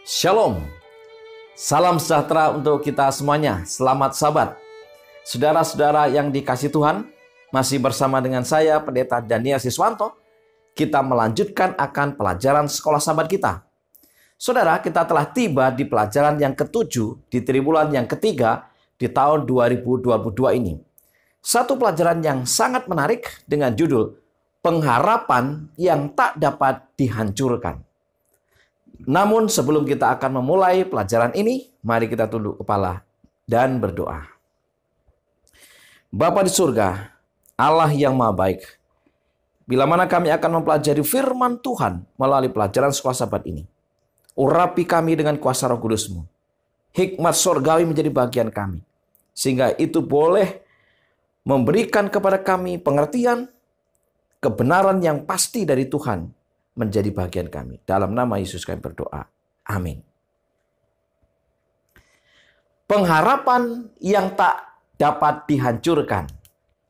Shalom, salam sejahtera untuk kita semuanya. Selamat Sabat. Saudara-saudara yang dikasihi Tuhan, masih bersama dengan saya, Pendeta Daniel Siswanto. Kita melanjutkan akan pelajaran sekolah Sabat kita. Saudara, kita telah tiba di pelajaran yang ke-7 di triwulan yang ketiga di tahun 2022 ini. Satu pelajaran yang sangat menarik dengan judul Pengharapan yang tak dapat dihancurkan. Namun sebelum kita akan memulai pelajaran ini, mari kita tunduk kepala dan berdoa. Bapa di surga, Allah yang Maha Baik, bila mana kami akan mempelajari firman Tuhan melalui pelajaran sekolah Sabat ini, urapi kami dengan kuasa Roh Kudus-Mu. Hikmat surgawi menjadi bagian kami, sehingga itu boleh memberikan kepada kami pengertian, kebenaran yang pasti dari Tuhan, menjadi bagian kami. Dalam nama Yesus kami berdoa. Amin. Pengharapan yang tak dapat dihancurkan.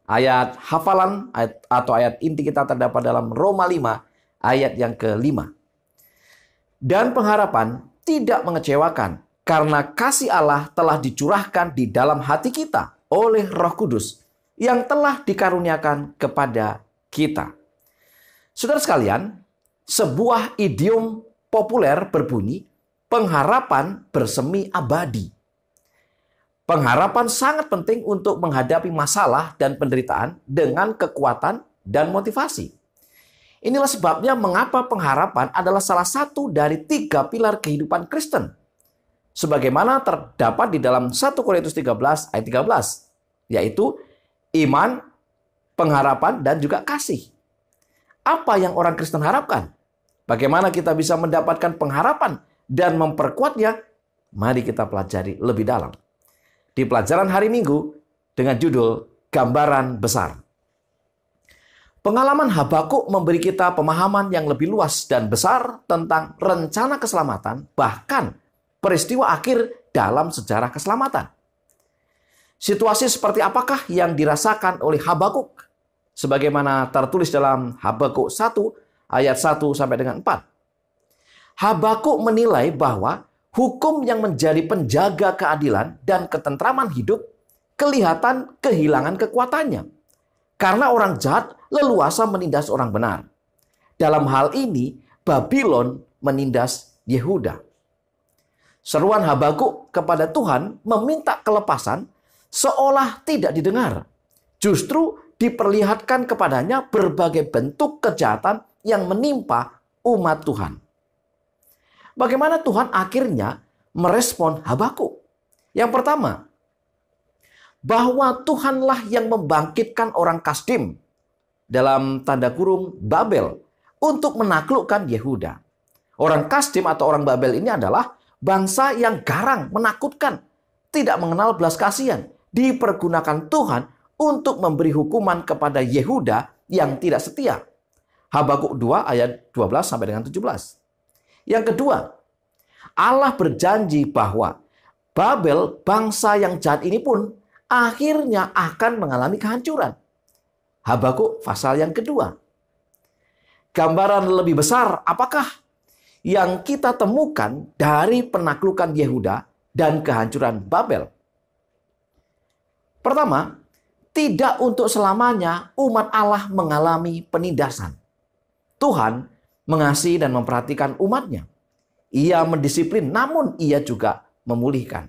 Ayat hafalan atau ayat inti kita terdapat dalam Roma 5 ayat yang ke-5. Dan pengharapan tidak mengecewakan karena kasih Allah telah dicurahkan di dalam hati kita oleh Roh Kudus yang telah dikaruniakan kepada kita. Saudara sekalian, sebuah idiom populer berbunyi, pengharapan bersemi abadi. Pengharapan sangat penting untuk menghadapi masalah dan penderitaan dengan kekuatan dan motivasi. Inilah sebabnya mengapa pengharapan adalah salah satu dari 3 pilar kehidupan Kristen. Sebagaimana terdapat di dalam 1 Korintus 13 ayat 13, yaitu iman, pengharapan, dan juga kasih. Apa yang orang Kristen harapkan? Bagaimana kita bisa mendapatkan pengharapan dan memperkuatnya? Mari kita pelajari lebih dalam. Di pelajaran hari Minggu dengan judul Gambaran Besar. Pengalaman Habakuk memberi kita pemahaman yang lebih luas dan besar tentang rencana keselamatan, bahkan peristiwa akhir dalam sejarah keselamatan. Situasi seperti apakah yang dirasakan oleh Habakuk? Sebagaimana tertulis dalam Habakuk 1 ayat 1 sampai dengan 4. Habakuk menilai bahwa hukum yang menjadi penjaga keadilan dan ketentraman hidup kelihatan kehilangan kekuatannya. Karena orang jahat leluasa menindas orang benar. Dalam hal ini, Babylon menindas Yehuda. Seruan Habakuk kepada Tuhan meminta kelepasan seolah tidak didengar. Justru diperlihatkan kepadanya berbagai bentuk kejahatan yang menimpa umat Tuhan. Bagaimana Tuhan akhirnya merespon Habakuk? Yang pertama, bahwa Tuhanlah yang membangkitkan orang Kasdim, dalam tanda kurung Babel, untuk menaklukkan Yehuda. Orang Kasdim atau orang Babel ini adalah bangsa yang garang, menakutkan, tidak mengenal belas kasihan, dipergunakan Tuhan untuk memberi hukuman kepada Yehuda yang tidak setia. Habakuk 2 ayat 12 sampai dengan 17. Yang kedua, Allah berjanji bahwa Babel, bangsa yang jahat ini pun akhirnya akan mengalami kehancuran. Habakuk pasal yang kedua. Gambaran lebih besar apakah yang kita temukan dari penaklukan Yehuda dan kehancuran Babel? Pertama, tidak untuk selamanya umat Allah mengalami penindasan. Tuhan mengasihi dan memperhatikan umatnya. Ia mendisiplin, namun ia juga memulihkan.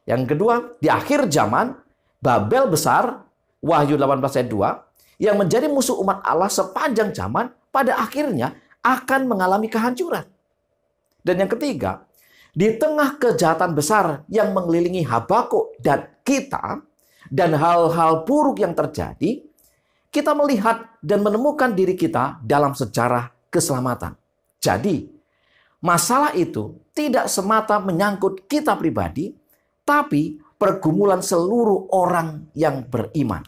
Yang kedua, di akhir zaman, Babel besar, Wahyu 18 ayat 2, yang menjadi musuh umat Allah sepanjang zaman, pada akhirnya akan mengalami kehancuran. Dan yang ketiga, di tengah kejahatan besar yang mengelilingi Habakuk dan kita, dan hal-hal buruk yang terjadi, kita melihat dan menemukan diri kita dalam sejarah keselamatan. Jadi, masalah itu tidak semata menyangkut kita pribadi, tapi pergumulan seluruh orang yang beriman.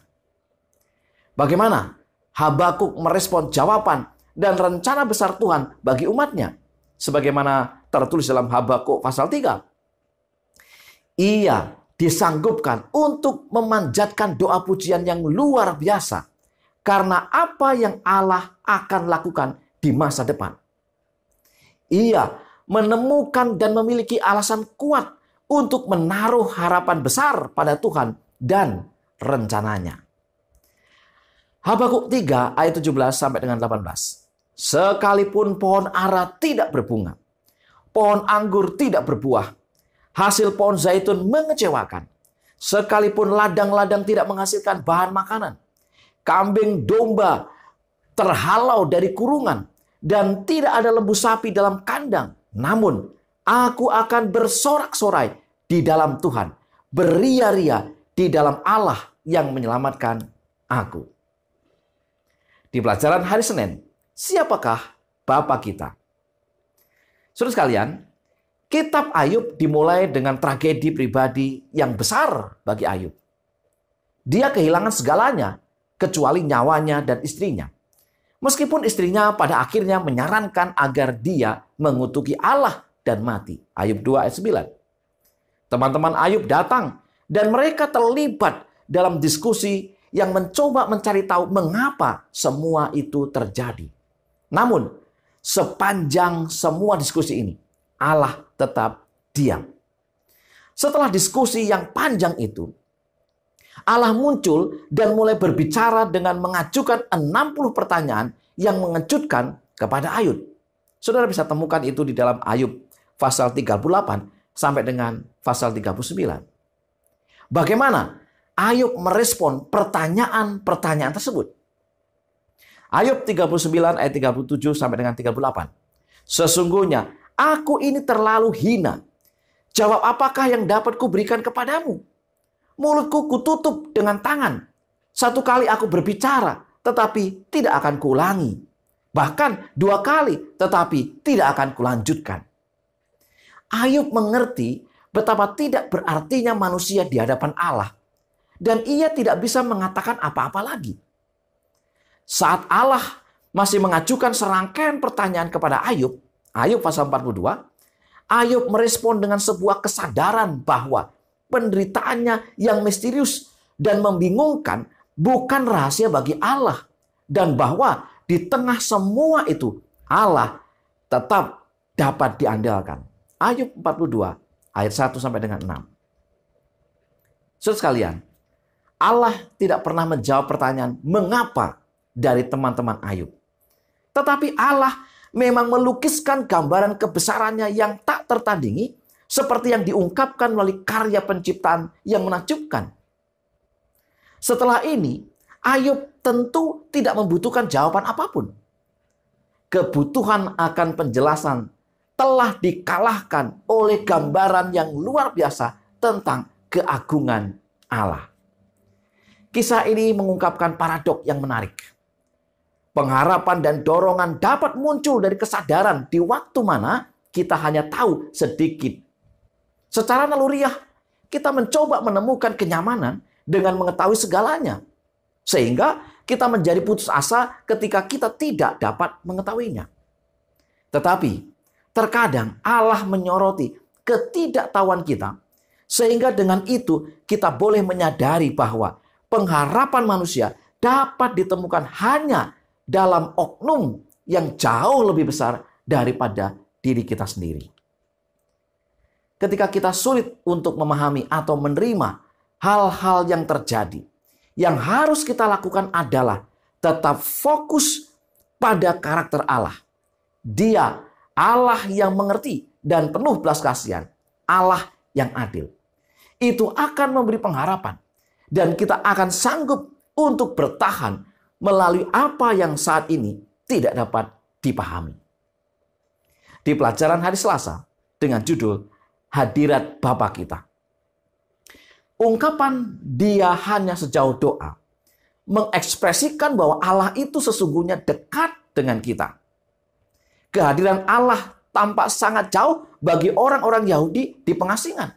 Bagaimana Habakuk merespon jawaban dan rencana besar Tuhan bagi umatnya? Sebagaimana tertulis dalam Habakuk pasal 3. Ia disanggupkan untuk memanjatkan doa pujian yang luar biasa karena apa yang Allah akan lakukan di masa depan. Ia menemukan dan memiliki alasan kuat untuk menaruh harapan besar pada Tuhan dan rencananya. Habakuk 3 ayat 17 sampai dengan 18. Sekalipun pohon ara tidak berbunga, pohon anggur tidak berbuah, hasil pohon zaitun mengecewakan, sekalipun ladang-ladang tidak menghasilkan bahan makanan, kambing domba terhalau dari kurungan, dan tidak ada lembu sapi dalam kandang, namun aku akan bersorak-sorai di dalam Tuhan, beria-ria di dalam Allah yang menyelamatkan aku. Di pelajaran hari Senin, siapakah Bapa kita? Saudara sekalian, kitab Ayub dimulai dengan tragedi pribadi yang besar bagi Ayub. Dia kehilangan segalanya, kecuali nyawanya dan istrinya. Meskipun istrinya pada akhirnya menyarankan agar dia mengutuki Allah dan mati. Ayub 2 ayat 9. Teman-teman Ayub datang dan mereka terlibat dalam diskusi yang mencoba mencari tahu mengapa semua itu terjadi. Namun, sepanjang semua diskusi ini, Allah tetap diam. Setelah diskusi yang panjang itu, Allah muncul dan mulai berbicara dengan mengajukan 60 pertanyaan yang mengejutkan kepada Ayub. Saudara bisa temukan itu di dalam Ayub pasal 38 sampai dengan pasal 39. Bagaimana Ayub merespon pertanyaan-pertanyaan tersebut? Ayub 39 ayat 37 sampai dengan 38. Sesungguhnya aku ini terlalu hina. Jawab apakah yang dapat kuberikan kepadamu? Mulutku kututup dengan tangan. Satu kali aku berbicara, tetapi tidak akan kuulangi. Bahkan 2 kali, tetapi tidak akan kulanjutkan. Ayub mengerti betapa tidak berartinya manusia di hadapan Allah. Dan ia tidak bisa mengatakan apa-apa lagi. Saat Allah masih mengajukan serangkaian pertanyaan kepada Ayub, Ayub pasal 42, Ayub merespon dengan sebuah kesadaran bahwa penderitaannya yang misterius dan membingungkan bukan rahasia bagi Allah. Dan bahwa di tengah semua itu Allah tetap dapat diandalkan. Ayub 42 ayat 1 sampai dengan 6. Saudara sekalian, Allah tidak pernah menjawab pertanyaan mengapa dari teman-teman Ayub. Tetapi Allah memang melukiskan gambaran kebesarannya yang tak tertandingi seperti yang diungkapkan melalui karya penciptaan yang menakjubkan. Setelah ini, Ayub tentu tidak membutuhkan jawaban apapun. Kebutuhan akan penjelasan telah dikalahkan oleh gambaran yang luar biasa tentang keagungan Allah. Kisah ini mengungkapkan paradok yang menarik. Pengharapan dan dorongan dapat muncul dari kesadaran di waktu mana kita hanya tahu sedikit. Secara naluriah, kita mencoba menemukan kenyamanan dengan mengetahui segalanya. Sehingga kita menjadi putus asa ketika kita tidak dapat mengetahuinya. Tetapi, terkadang Allah menyoroti ketidaktahuan kita, sehingga dengan itu kita boleh menyadari bahwa pengharapan manusia dapat ditemukan hanya dalam oknum yang jauh lebih besar daripada diri kita sendiri. Ketika kita sulit untuk memahami atau menerima hal-hal yang terjadi, yang harus kita lakukan adalah tetap fokus pada karakter Allah. Dia Allah yang mengerti dan penuh belas kasihan, Allah yang adil. Itu akan memberi pengharapan. Dan kita akan sanggup untuk bertahan melalui apa yang saat ini tidak dapat dipahami. Di pelajaran hari Selasa dengan judul Hadirat Bapa Kita. Ungkapan dia hanya sejauh doa mengekspresikan bahwa Allah itu sesungguhnya dekat dengan kita. Kehadiran Allah tampak sangat jauh bagi orang-orang Yahudi di pengasingan.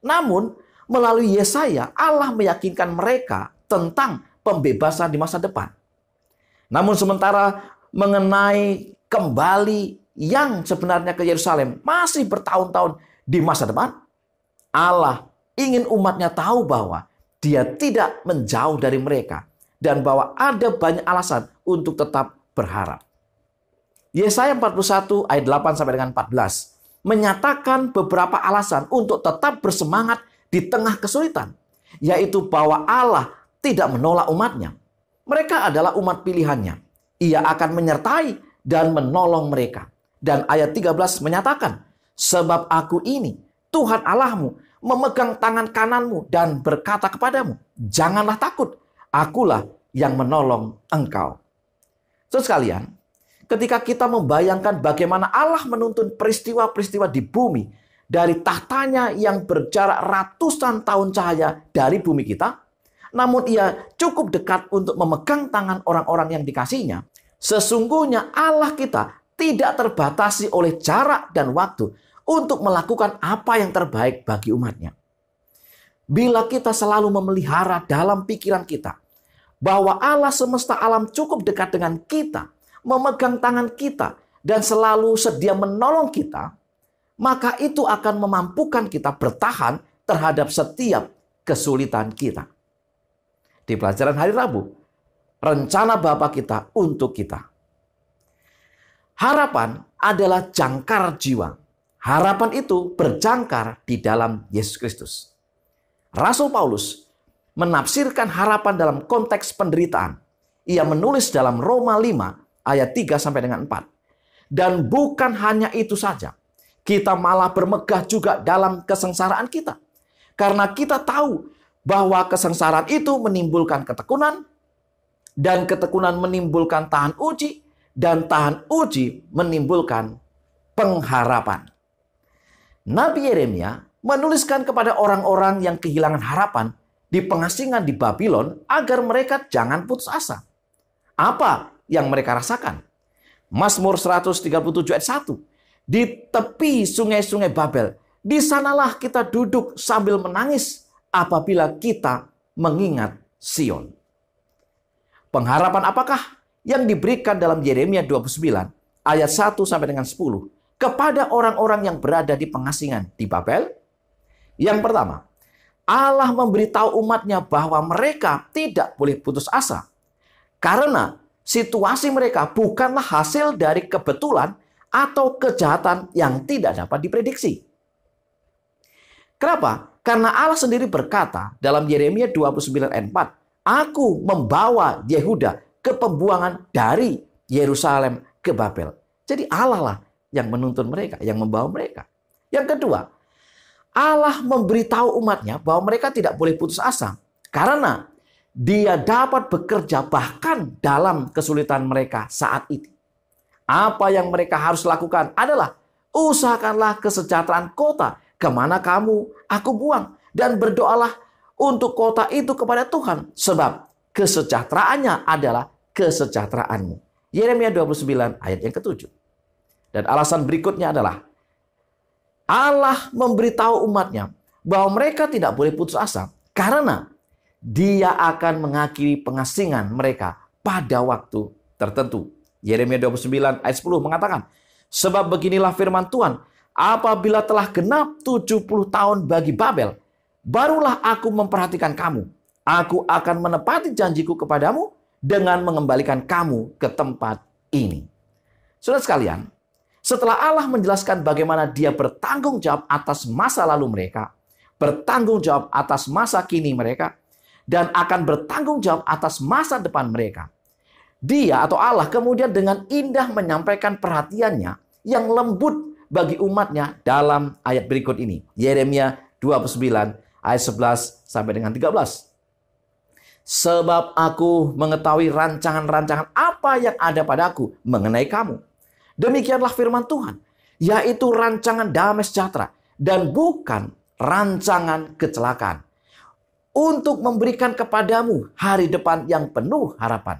Namun, melalui Yesaya, Allah meyakinkan mereka tentang pembebasan di masa depan. Namun sementara mengenai kembali yang sebenarnya ke Yerusalem masih bertahun-tahun di masa depan, Allah ingin umatnya tahu bahwa dia tidak menjauh dari mereka dan bahwa ada banyak alasan untuk tetap berharap. Yesaya 41 ayat 8 sampai dengan 14 menyatakan beberapa alasan untuk tetap bersemangat di tengah kesulitan, yaitu bahwa Allah tidak menolak umatnya. Mereka adalah umat pilihannya. Ia akan menyertai dan menolong mereka. Dan ayat 13 menyatakan, sebab aku ini, Tuhan Allahmu, memegang tangan kananmu dan berkata kepadamu, janganlah takut, akulah yang menolong engkau. Saudara sekalian, ketika kita membayangkan bagaimana Allah menuntun peristiwa-peristiwa di bumi dari tahtanya yang berjarak ratusan tahun cahaya dari bumi kita, namun ia cukup dekat untuk memegang tangan orang-orang yang dikasihinya. Sesungguhnya Allah kita tidak terbatasi oleh jarak dan waktu untuk melakukan apa yang terbaik bagi umatnya. Bila kita selalu memelihara dalam pikiran kita bahwa Allah semesta alam cukup dekat dengan kita, memegang tangan kita, dan selalu sedia menolong kita, maka itu akan memampukan kita bertahan terhadap setiap kesulitan kita. Di pelajaran hari Rabu, rencana Bapa kita untuk kita. Harapan adalah jangkar jiwa. Harapan itu berjangkar di dalam Yesus Kristus. Rasul Paulus menafsirkan harapan dalam konteks penderitaan. Ia menulis dalam Roma 5 ayat 3 sampai dengan 4. Dan bukan hanya itu saja. Kita malah bermegah juga dalam kesengsaraan kita. Karena kita tahu bahwa kesengsaraan itu menimbulkan ketekunan, dan ketekunan menimbulkan tahan uji, dan tahan uji menimbulkan pengharapan. Nabi Yeremia menuliskan kepada orang-orang yang kehilangan harapan di pengasingan di Babylon agar mereka jangan putus asa. Apa yang mereka rasakan? Mazmur 137 ayat 1. Di tepi sungai-sungai Babel, di sanalah kita duduk sambil menangis apabila kita mengingat Sion. Pengharapan apakah yang diberikan dalam Yeremia 29 ayat 1 sampai dengan 10 kepada orang-orang yang berada di pengasingan di Babel? Yang pertama, Allah memberitahu umatnya bahwa mereka tidak boleh putus asa. Karena situasi mereka bukanlah hasil dari kebetulan atau kejahatan yang tidak dapat diprediksi. Kenapa? Karena Allah sendiri berkata dalam Yeremia 29 ayat 4, aku membawa Yehuda ke pembuangan dari Yerusalem ke Babel. Jadi Allah lah yang menuntun mereka, yang membawa mereka. Yang kedua, Allah memberitahu umatnya bahwa mereka tidak boleh putus asa. Karena Dia dapat bekerja bahkan dalam kesulitan mereka saat itu. Apa yang mereka harus lakukan adalah usahakanlah kesejahteraan kota kemana aku buang, dan berdoalah untuk kota itu kepada Tuhan, sebab kesejahteraannya adalah kesejahteraanmu. Yeremia 29 ayat yang ke-7. Dan alasan berikutnya adalah Allah memberitahu umatnya bahwa mereka tidak boleh putus asa karena Dia akan mengakhiri pengasingan mereka pada waktu tertentu. Yeremia 29 ayat 10 mengatakan, sebab beginilah firman Tuhan, apabila telah genap 70 tahun bagi Babel, barulah aku memperhatikan kamu. Aku akan menepati janjiku kepadamu dengan mengembalikan kamu ke tempat ini. Saudara sekalian, setelah Allah menjelaskan bagaimana Dia bertanggung jawab atas masa lalu mereka, bertanggung jawab atas masa kini mereka, dan akan bertanggung jawab atas masa depan mereka, Dia atau Allah kemudian dengan indah menyampaikan perhatiannya yang lembut bagi umatnya dalam ayat berikut ini. Yeremia 29 ayat 11 sampai dengan 13. Sebab aku mengetahui rancangan-rancangan apa yang ada padaku mengenai kamu. Demikianlah firman Tuhan, yaitu rancangan damai sejahtera dan bukan rancangan kecelakaan, untuk memberikan kepadamu hari depan yang penuh harapan.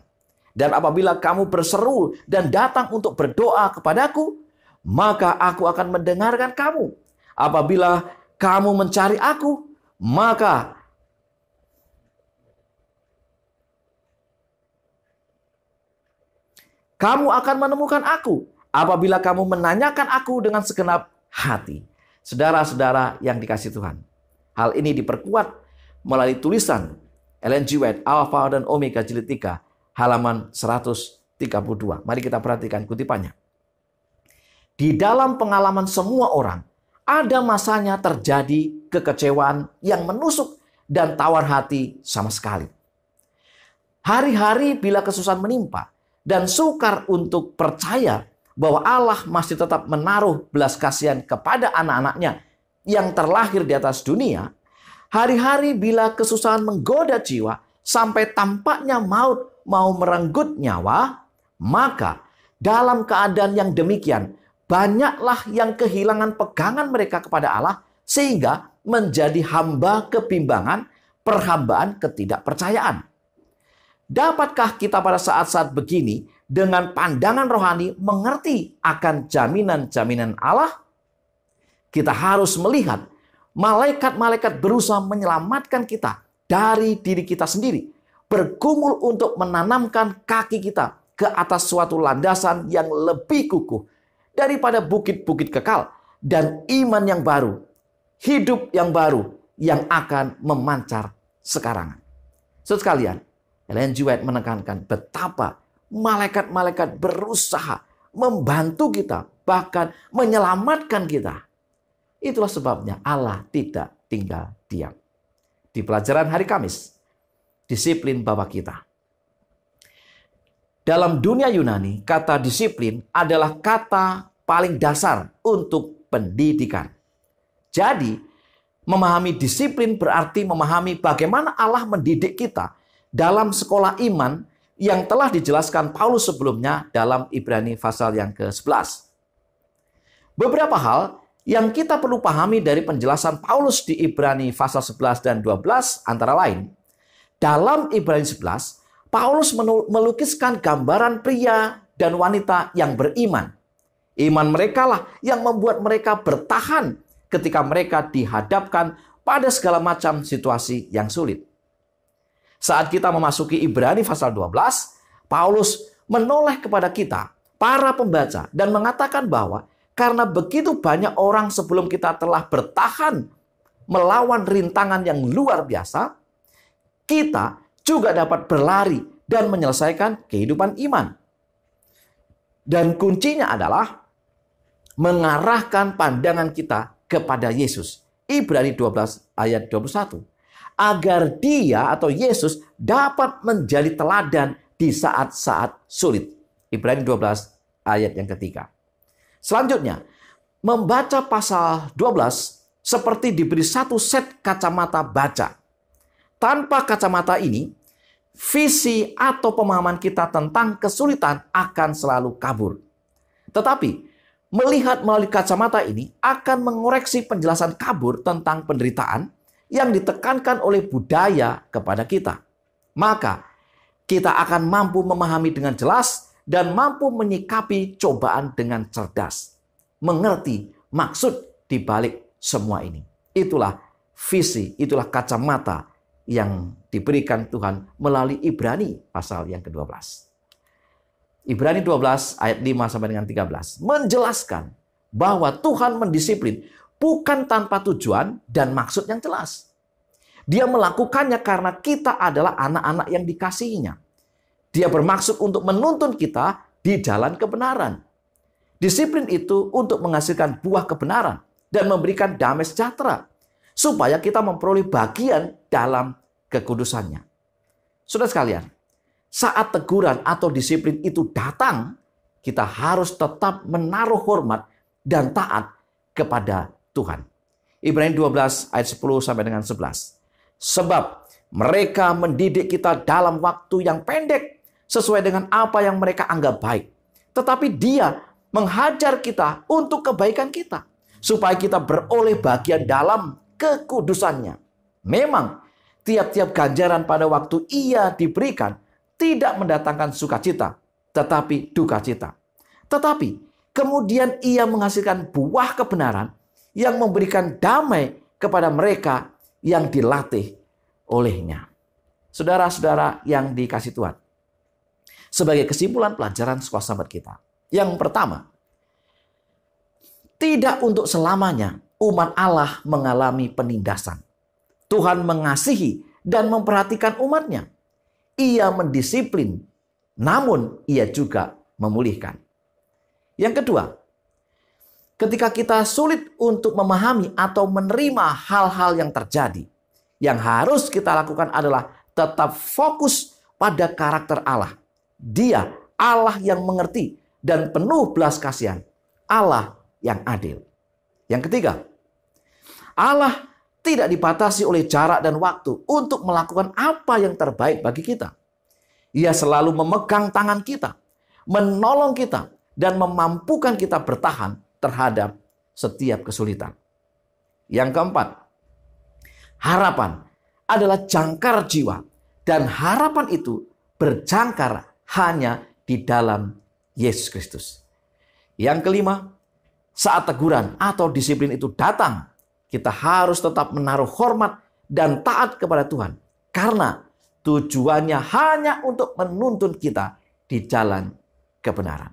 Dan apabila kamu berseru dan datang untuk berdoa kepadaku, maka aku akan mendengarkan kamu. Apabila kamu mencari aku, maka kamu akan menemukan aku. Apabila kamu menanyakan aku dengan segenap hati. Saudara-saudara yang dikasihi Tuhan, hal ini diperkuat melalui tulisan Ellen G. White, Alpha dan Omega jilid 3, halaman 132. Mari kita perhatikan kutipannya. Di dalam pengalaman semua orang, ada masanya terjadi kekecewaan yang menusuk dan tawar hati sama sekali. Hari-hari bila kesusahan menimpa dan sukar untuk percaya bahwa Allah masih tetap menaruh belas kasihan kepada anak-anaknya yang terlahir di atas dunia, hari-hari bila kesusahan menggoda jiwa sampai tampaknya maut mau merenggut nyawa, maka dalam keadaan yang demikian, banyaklah yang kehilangan pegangan mereka kepada Allah sehingga menjadi hamba kebimbangan, perhambaan ketidakpercayaan. Dapatkah kita pada saat-saat begini dengan pandangan rohani mengerti akan jaminan-jaminan Allah? Kita harus melihat malaikat-malaikat berusaha menyelamatkan kita dari diri kita sendiri, bergumul untuk menanamkan kaki kita ke atas suatu landasan yang lebih kukuh daripada bukit-bukit kekal dan iman yang baru, hidup yang baru yang akan memancar sekarang. Saudara sekalian, Ellen G. White menekankan betapa malaikat-malaikat berusaha membantu kita, bahkan menyelamatkan kita. Itulah sebabnya Allah tidak tinggal diam. Di pelajaran hari Kamis, disiplin Bapa kita. Dalam dunia Yunani, kata disiplin adalah kata paling dasar untuk pendidikan. Jadi, memahami disiplin berarti memahami bagaimana Allah mendidik kita dalam sekolah iman yang telah dijelaskan Paulus sebelumnya dalam Ibrani pasal yang ke-11. Beberapa hal yang kita perlu pahami dari penjelasan Paulus di Ibrani pasal 11 dan 12 antara lain, dalam Ibrani 11, Paulus melukiskan gambaran pria dan wanita yang beriman. Iman mereka lah yang membuat mereka bertahan ketika mereka dihadapkan pada segala macam situasi yang sulit. Saat kita memasuki Ibrani pasal 12, Paulus menoleh kepada kita, para pembaca, dan mengatakan bahwa karena begitu banyak orang sebelum kita telah bertahan melawan rintangan yang luar biasa, kita juga dapat berlari dan menyelesaikan kehidupan iman. Dan kuncinya adalah mengarahkan pandangan kita kepada Yesus. Ibrani 12 ayat 21. Agar dia atau Yesus dapat menjadi teladan di saat-saat sulit. Ibrani 12 ayat yang ketiga. Selanjutnya, membaca pasal 12 seperti diberi satu set kacamata baca. Tanpa kacamata ini, visi atau pemahaman kita tentang kesulitan akan selalu kabur. Tetapi, melihat melalui kacamata ini akan mengoreksi penjelasan kabur tentang penderitaan yang ditekankan oleh budaya kepada kita. Maka, kita akan mampu memahami dengan jelas dan mampu menyikapi cobaan dengan cerdas. Mengerti maksud di balik semua ini. Itulah visi, itulah kacamata yang diberikan Tuhan melalui Ibrani pasal yang ke-12. Ibrani 12 ayat 5 sampai dengan 13 menjelaskan bahwa Tuhan mendisiplin bukan tanpa tujuan dan maksud yang jelas. Dia melakukannya karena kita adalah anak-anak yang dikasihinya. Dia bermaksud untuk menuntun kita di jalan kebenaran. Disiplin itu untuk menghasilkan buah kebenaran dan memberikan damai sejahtera, supaya kita memperoleh bagian dalam kekudusannya. Saudara sekalian, saat teguran atau disiplin itu datang, kita harus tetap menaruh hormat dan taat kepada Tuhan. Ibrani 12 ayat 10 sampai dengan 11. Sebab mereka mendidik kita dalam waktu yang pendek sesuai dengan apa yang mereka anggap baik. Tetapi Dia menghajar kita untuk kebaikan kita, supaya kita beroleh bagian dalam kekudusannya. Memang tiap-tiap ganjaran pada waktu ia diberikan tidak mendatangkan sukacita, tetapi duka cita. Tetapi kemudian ia menghasilkan buah kebenaran yang memberikan damai kepada mereka yang dilatih olehnya. Saudara-saudara yang dikasihi Tuhan, sebagai kesimpulan pelajaran sekolah sahabat kita, yang pertama, tidak untuk selamanya umat Allah mengalami penindasan. Tuhan mengasihi dan memperhatikan umatnya. Ia mendisiplin, namun ia juga memulihkan. Yang kedua, Ketika kita sulit untuk memahami atau menerima hal-hal yang terjadi, yang harus kita lakukan adalah tetap fokus pada karakter Allah. Dia Allah yang mengerti dan penuh belas kasihan, Allah yang adil. Yang ketiga, Allah tidak dibatasi oleh jarak dan waktu untuk melakukan apa yang terbaik bagi kita. Ia selalu memegang tangan kita, menolong kita, dan memampukan kita bertahan terhadap setiap kesulitan. Yang keempat, harapan adalah jangkar jiwa, dan harapan itu berjangkar hanya di dalam Yesus Kristus. Yang kelima, saat teguran atau disiplin itu datang, kita harus tetap menaruh hormat dan taat kepada Tuhan, karena tujuannya hanya untuk menuntun kita di jalan kebenaran.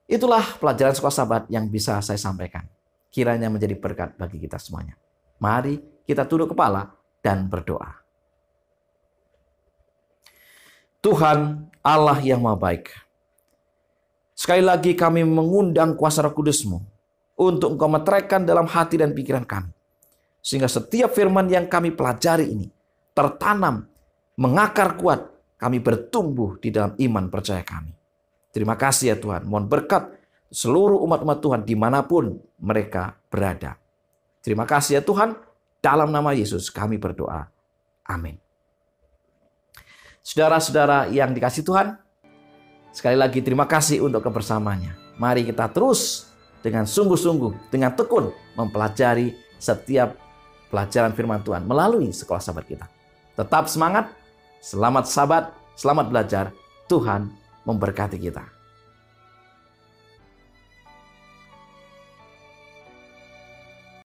Itulah pelajaran Sekolah Sabat yang bisa saya sampaikan. Kiranya menjadi berkat bagi kita semuanya. Mari kita tunduk kepala dan berdoa. Tuhan Allah yang Maha Baik, sekali lagi kami mengundang kuasa Roh Kudus-Mu untuk Engkau meteraikan dalam hati dan pikiran kami, sehingga setiap firman yang kami pelajari ini tertanam, mengakar kuat, kami bertumbuh di dalam iman percaya kami. Terima kasih ya Tuhan. Mohon berkat seluruh umat-umat Tuhan dimanapun mereka berada. Terima kasih ya Tuhan. Dalam nama Yesus kami berdoa. Amin. Saudara-saudara yang dikasihi Tuhan, sekali lagi terima kasih untuk kebersamaannya. Mari kita terus dengan sungguh-sungguh, dengan tekun mempelajari setiap pelajaran firman Tuhan melalui Sekolah Sabat kita. Tetap semangat, selamat sabat, selamat belajar. Tuhan memberkati kita.